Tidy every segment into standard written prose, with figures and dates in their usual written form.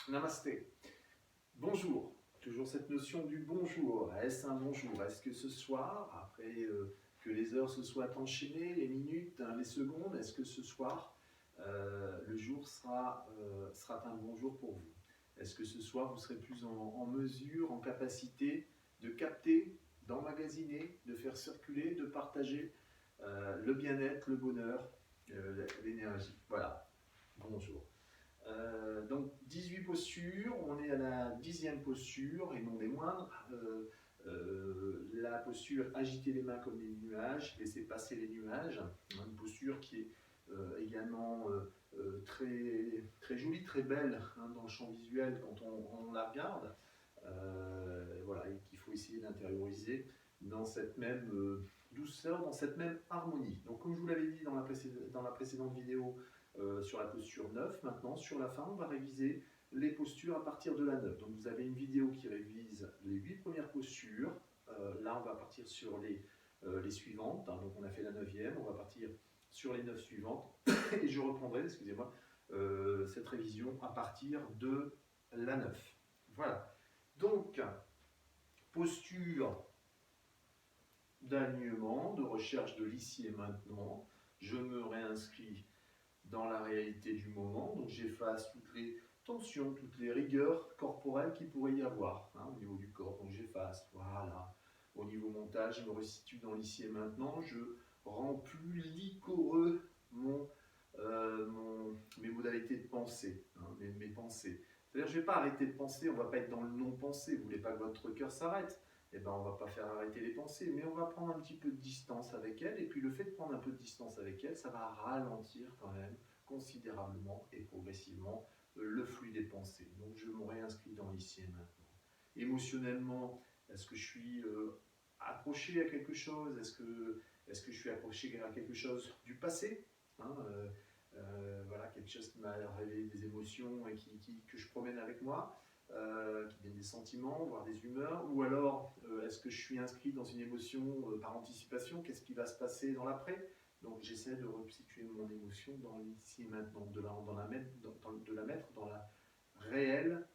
Namasté. Bonjour. Toujours cette notion du bonjour. Est-ce un bonjour? Est-ce que ce soir, après que les heures se soient enchaînées, les minutes, les secondes, est-ce que ce soir, le jour sera un bonjour pour vous? Est-ce que ce soir, vous serez plus en mesure, en capacité de capter, d'emmagasiner, de faire circuler, de partager le bien-être, le bonheur, l'énergie? Voilà. Bonjour. Donc 18 postures, on est à la 10e posture et non des moindres. La posture agiter les mains comme des nuages, laisser passer les nuages, une posture qui est également très, très jolie, très belle dans le champ visuel quand on la regarde. Voilà, et qu'il faut essayer d'intérioriser dans cette même douceur, dans cette même harmonie. Donc comme je vous l'avais dit dans la précédente vidéo, sur la posture 9, maintenant sur la fin on va réviser les postures à partir de la 9. Donc vous avez une vidéo qui révise les 8 premières postures, là on va partir sur les suivantes, donc on a fait la 9e, on va partir sur les 9 suivantes, et je reprendrai, excusez-moi, cette révision à partir de la 9. Voilà, donc posture d'alignement, de recherche de l'ici et maintenant, je me réinscris dans la réalité du moment, donc j'efface toutes les tensions, toutes les rigueurs corporelles qu'il pourrait y avoir au niveau du corps, donc j'efface, voilà. Au niveau montage, je me resitue dans l'ici et maintenant, je rends plus liquoreux mes modalités de pensée, mes pensées. C'est-à-dire je ne vais pas arrêter de penser, on ne va pas être dans le non-pensée, vous ne voulez pas que votre cœur s'arrête, eh ben, on ne va pas faire arrêter les pensées, mais on va prendre un petit peu de distance avec elles, et puis le fait de prendre un peu de distance avec elles, ça va ralentir quand même considérablement et progressivement le flux des pensées. Donc je me réinscris dans l'ici et maintenant. Émotionnellement, est-ce que je suis accroché à quelque chose? Est-ce que je suis accroché à quelque chose du passé? Voilà, quelque chose qui m'a révélé des émotions et que je promène avec moi, qui viennent des sentiments, voire des humeurs, ou alors est-ce que je suis inscrit dans une émotion par anticipation? Qu'est-ce qui va se passer dans l'après? Donc j'essaie de resituer mon émotion dans l'ici et maintenant, de la mettre dans la réelle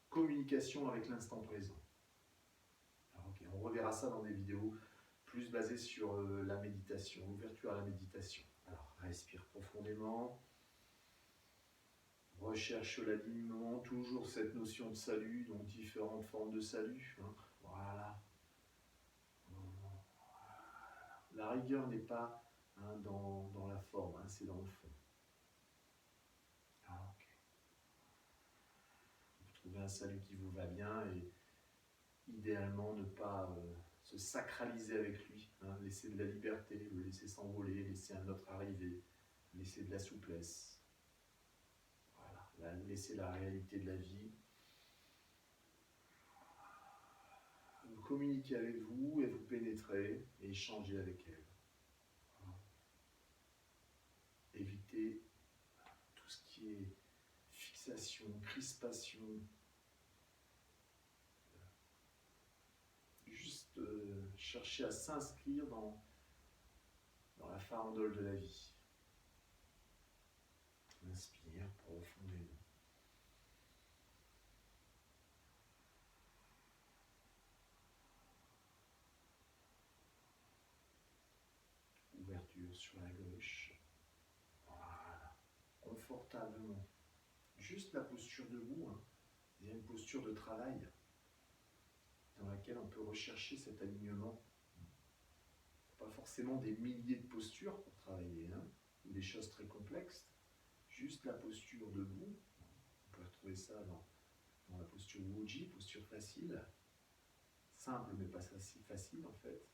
communication avec l'instant présent. Alors, okay, on reverra ça dans des vidéos plus basées sur la méditation, l'ouverture à la méditation. Alors respire profondément. Recherche l'alignement, toujours cette notion de salut, donc différentes formes de salut. Voilà. La rigueur n'est pas dans la forme, c'est dans le fond. Ah, okay. Vous trouvez un salut qui vous va bien et idéalement ne pas se sacraliser avec lui. Laisser de la liberté, le laisser s'envoler, laisser un autre arriver, laisser de la souplesse. Laisser la réalité de la vie communiquer avec vous et vous pénétrer et échanger avec elle. Voilà. Évitez tout ce qui est fixation, crispation. Juste chercher à s'inscrire dans la farandole de la vie. Inspire profondément. Ouverture sur la gauche. Voilà. Confortablement. Juste la posture debout. Il y a une posture de travail dans laquelle on peut rechercher cet alignement. Pas forcément des milliers de postures pour travailler, ou des choses très complexes. Juste la posture debout. On peut retrouver ça dans la posture Wuji, posture facile. Simple mais pas si facile en fait.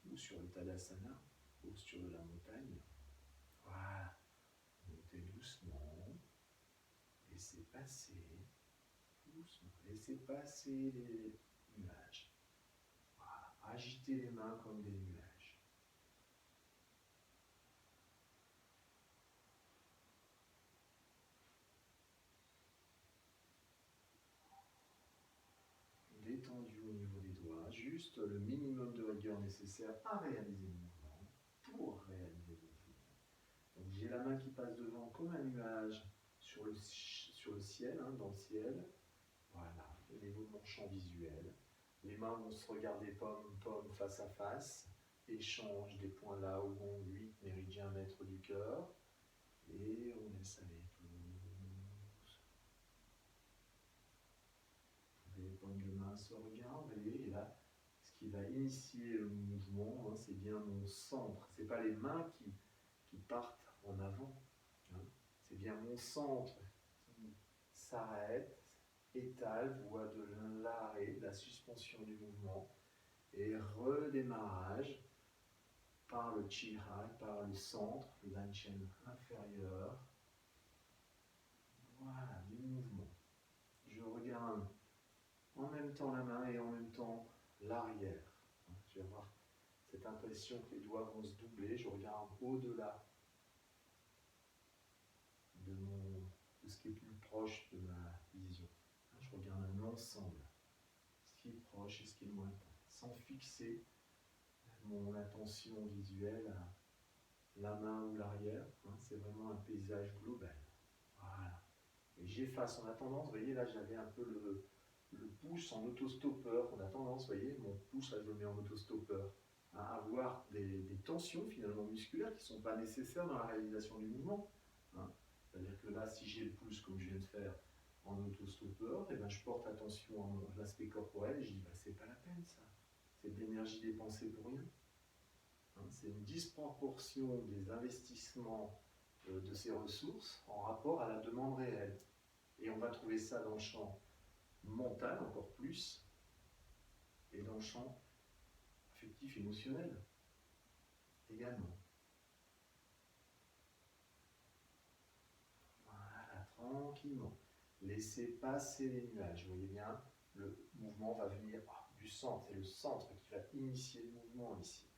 Ou sur le Tadasana, posture de la montagne. Voilà. Montez doucement. Laissez passer. Doucement. Laissez passer les nuages. Voilà. Agitez les mains comme des nuages. Détendu au niveau des doigts, juste le minimum de rigueur nécessaire à réaliser le mouvement, pour réaliser le mouvement. Donc j'ai la main qui passe devant comme un nuage sur le ciel, hein, dans le ciel. Voilà, les mouvements champ visuel. Les mains vont se regarder pomme face à face. Échange des points là au gong 8 méridien maître du cœur. Et on laisse aller tous. Les paumes de main se regardent. Et là, ce qui va initier le mouvement, hein, c'est bien mon centre. Ce n'est pas les mains qui partent en avant. Hein. C'est bien mon centre qui s'arrête, étale, voie de l'arrêt, de la suspension du mouvement. Et redémarrage par le Chihai, par le centre, l'Anchen inférieur. Voilà, du mouvement. Je regarde en même temps la main et en même temps l'arrière. Je vais avoir cette impression que les doigts vont se doubler. Je regarde au-delà de ce qui est plus proche de ma vision. Je regarde un ensemble, ce qui est proche et ce qui est lointain, sans fixer mon attention visuelle à la main ou l'arrière. C'est vraiment un paysage global. Voilà. Et j'efface. On a tendance, vous voyez, là j'avais un peu le pouce en autostoppeur. On a tendance, vous voyez, mon pouce, là je le mets en autostoppeur, à avoir des tensions finalement musculaires qui ne sont pas nécessaires dans la réalisation du mouvement. C'est-à-dire que là, si j'ai le pouce comme je viens de faire en autostoppeur, et ben, je porte attention à l'aspect corporel et je dis bah, c'est pas la peine ça. C'est de l'énergie dépensée pour rien. C'est une disproportion des investissements de ces ressources en rapport à la demande réelle. Et on va trouver ça dans le champ mental encore plus, et dans le champ affectif émotionnel également. Voilà, tranquillement. Laissez passer les nuages. Vous voyez bien, le mouvement va venir du centre. C'est le centre qui va initier le mouvement ici.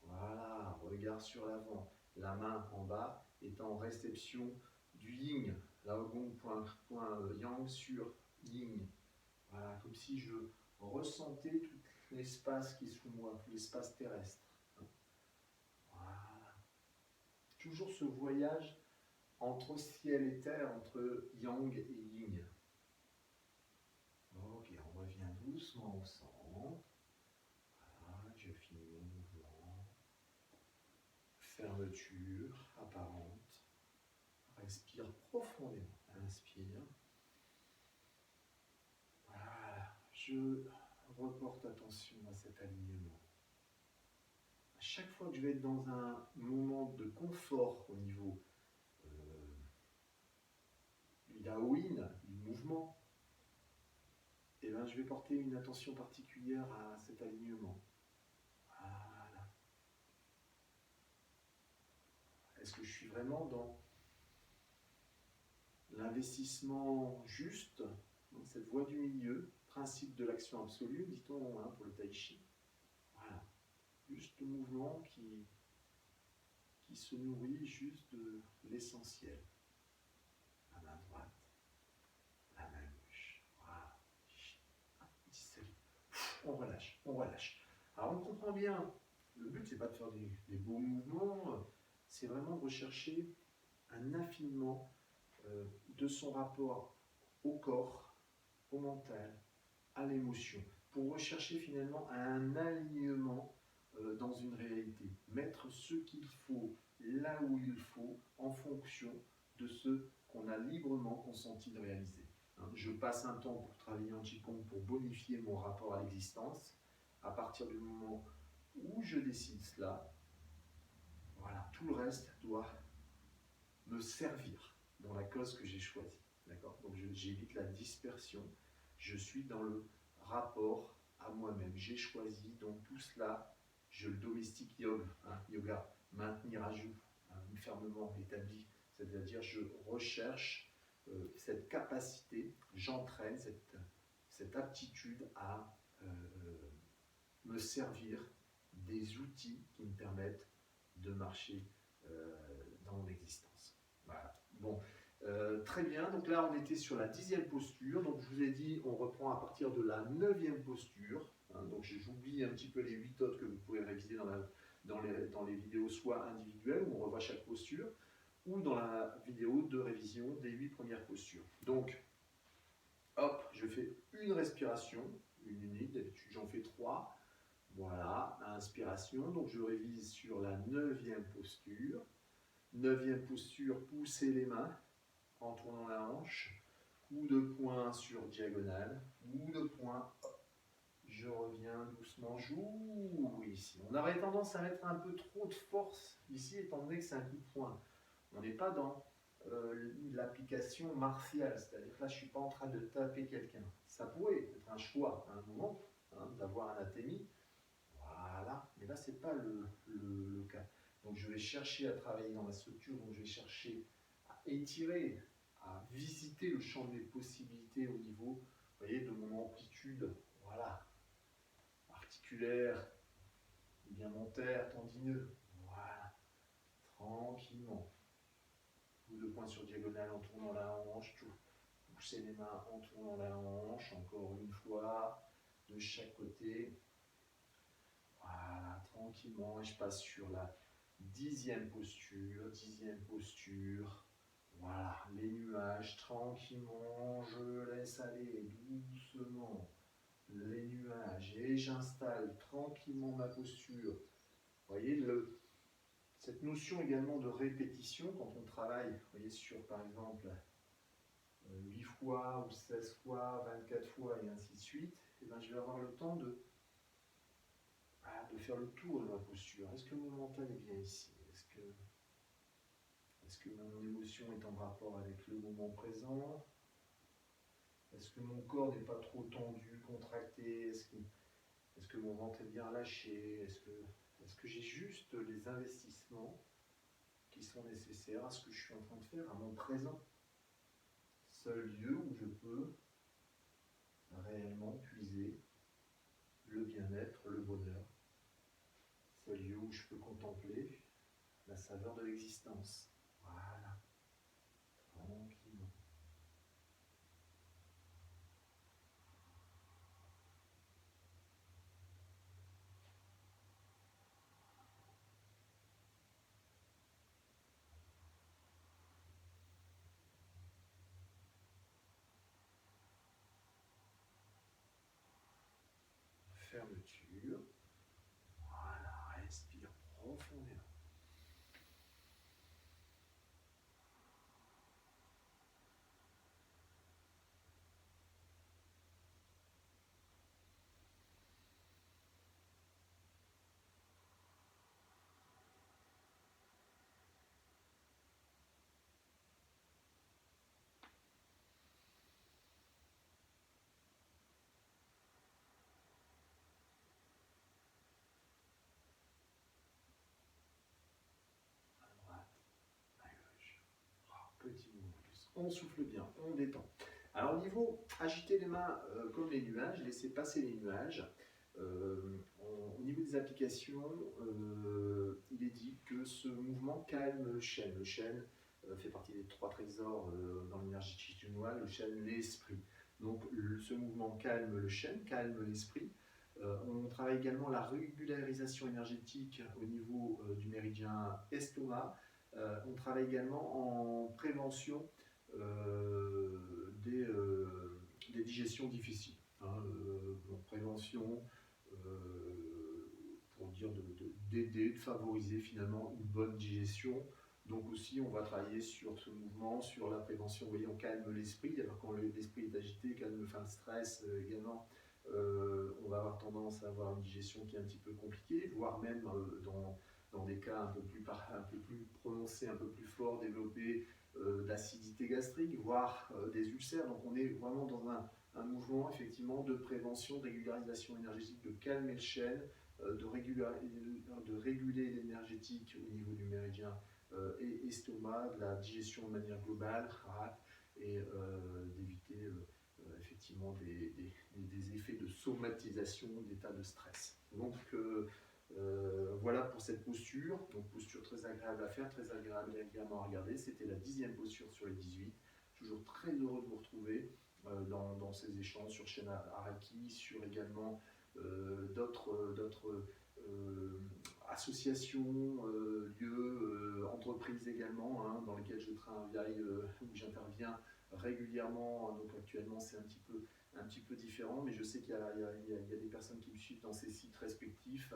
Voilà, regard sur l'avant. La main en bas est en réception du yin. Lao Gong point yang sur yin. Voilà, comme si je ressentais tout l'espace qui est sous moi, l'espace terrestre. Voilà. Toujours ce voyage entre ciel et terre, entre yang et yin. Ok, on revient doucement au centre. Voilà, je finis mon mouvement. Fermeture apparente. Respire profondément. Inspire. Voilà, je reporte attention à cet alignement. À chaque fois que je vais être dans un moment de confort au niveau du Daoyin, du mouvement, et ben, je vais porter une attention particulière à cet alignement. Voilà. Est-ce que je suis vraiment dans l'investissement juste, cette voie du milieu, principe de l'action absolue, dit-on pour le tai chi. Voilà. Juste le mouvement qui se nourrit juste de l'essentiel. La main droite, la main gauche. Voilà. On relâche, on relâche. Alors on comprend bien, le but c'est pas de faire des beaux mouvements, c'est vraiment de rechercher un affinement de son rapport au corps, au mental, à l'émotion, pour rechercher finalement un alignement dans une réalité. Mettre ce qu'il faut là où il faut en fonction de ce qu'on a librement consenti de réaliser. Je passe un temps pour travailler en Qigong pour bonifier mon rapport à l'existence. À partir du moment où je décide cela, voilà, tout le reste doit me servir dans la cause que j'ai choisie. D'accord ? Donc j'évite la dispersion. Je suis dans le rapport à moi-même. J'ai choisi, donc tout cela, je le domestique yoga, maintenir à jour, fermement établi, c'est-à-dire je recherche cette capacité, j'entraîne cette aptitude à me servir des outils qui me permettent de marcher dans l'existence. Voilà. Bon, très bien. Donc là, on était sur la 10e posture. Donc je vous ai dit, on reprend à partir de la 9e posture. Donc j'oublie un petit peu les 8 autres que vous pouvez réviser dans les vidéos soit individuelles où on revoit chaque posture. ou dans la vidéo de révision des 8 premières postures. Donc, hop, je fais une respiration, une unique, d'habitude j'en fais 3. Voilà, inspiration, donc je révise sur la 9e posture. 9e posture, pousser les mains en tournant la hanche. Coup de poing sur diagonale, coup de poing, hop. Je reviens doucement, j'ouvre ici. On aurait tendance à mettre un peu trop de force ici, étant donné que c'est un coup de poing. On n'est pas dans l'application martiale, c'est-à-dire que là, je ne suis pas en train de taper quelqu'un. Ça pourrait être un choix à un moment, d'avoir un athémie. Voilà, mais là, ce n'est pas le cas. Donc, je vais chercher à travailler dans la structure, donc je vais chercher à étirer, à visiter le champ des possibilités au niveau, vous voyez, de mon amplitude, voilà, articulaire, ligamentaire, tendineux. Voilà, tranquillement. Coup de poing sur diagonale en tournant la hanche, pousser les mains en tournant la hanche, encore une fois, de chaque côté. Voilà, tranquillement, et je passe sur la 10e posture, 10e posture. Voilà, les nuages, tranquillement, je laisse aller doucement les nuages et j'installe tranquillement ma posture. Vous voyez, cette notion également de répétition, quand on travaille, vous voyez, sur par exemple 8 fois ou 16 fois, 24 fois et ainsi de suite, et bien, je vais avoir le temps de faire le tour de ma posture. Est-ce que mon mental est bien ici? Est-ce que mon émotion est en rapport avec le moment présent? Est-ce que mon corps n'est pas trop tendu, contracté? Est-ce que mon ventre est bien lâché? Est-ce que j'ai juste les investissements qui sont nécessaires à ce que je suis en train de faire, à mon présent? Seul lieu où je peux réellement puiser le bien-être, le bonheur. Seul lieu où je peux contempler la saveur de l'existence. Voilà, tranquillement. Fermeture. Voilà, respire profondément. À droite, à gauche. Petit mouvement plus. On souffle bien, on détend. Alors au niveau, agiter les mains comme les nuages, laisser passer les nuages. Au niveau des applications, il est dit que ce mouvement calme le chêne. Le chêne fait partie des 3 trésors dans l'énergie chinoise, le chêne, l'esprit. Donc ce mouvement calme le chêne, calme l'esprit. On travaille également la régularisation énergétique au niveau du méridien estomac. On travaille également en prévention des digestions difficiles. En prévention, pour dire d'aider, de favoriser finalement une bonne digestion. Donc aussi, on va travailler sur ce mouvement, sur la prévention. Vous voyez, on calme l'esprit. Alors quand l'esprit est agité, calme le stress également. On va avoir tendance à avoir une digestion qui est un petit peu compliquée, voire même dans des cas un peu plus prononcés, un peu plus forts, développer d'acidité gastrique, voire des ulcères. Donc on est vraiment dans un mouvement effectivement de prévention, de régularisation énergétique, de calmer le chêne, de réguler l'énergétique au niveau du méridien et estomac, de la digestion de manière globale, et d'éviter effectivement des effets de somatisation d'état de stress. Donc voilà pour cette posture, donc posture très agréable à faire, très agréable également à regarder. C'était la 10e posture sur les 18. Toujours très heureux de vous retrouver dans ces échanges sur Shena Araki, sur également d'autres associations, lieux, entreprises également, hein, dans lesquelles je travaille, où j'interviens régulièrement. Donc actuellement, c'est un petit peu différent, mais je sais qu'il y a des personnes qui me suivent dans ces sites respectifs.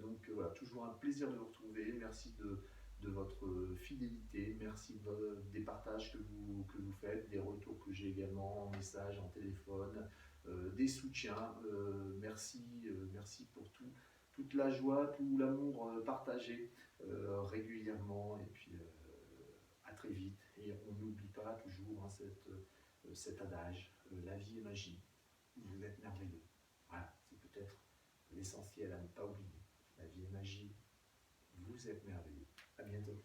Donc voilà, toujours un plaisir de vous retrouver. Merci de votre fidélité, merci des partages que vous faites, des retours que j'ai également en message, en téléphone, des soutiens. Merci pour toute la joie, tout l'amour partagé régulièrement. Et puis à très vite. Et on n'oublie pas toujours, hein, cet adage, la vie est magie, vous êtes merveilleux. Voilà, c'est peut-être l'essentiel à ne pas oublier. La vie est magie, vous êtes merveilleux. À bientôt.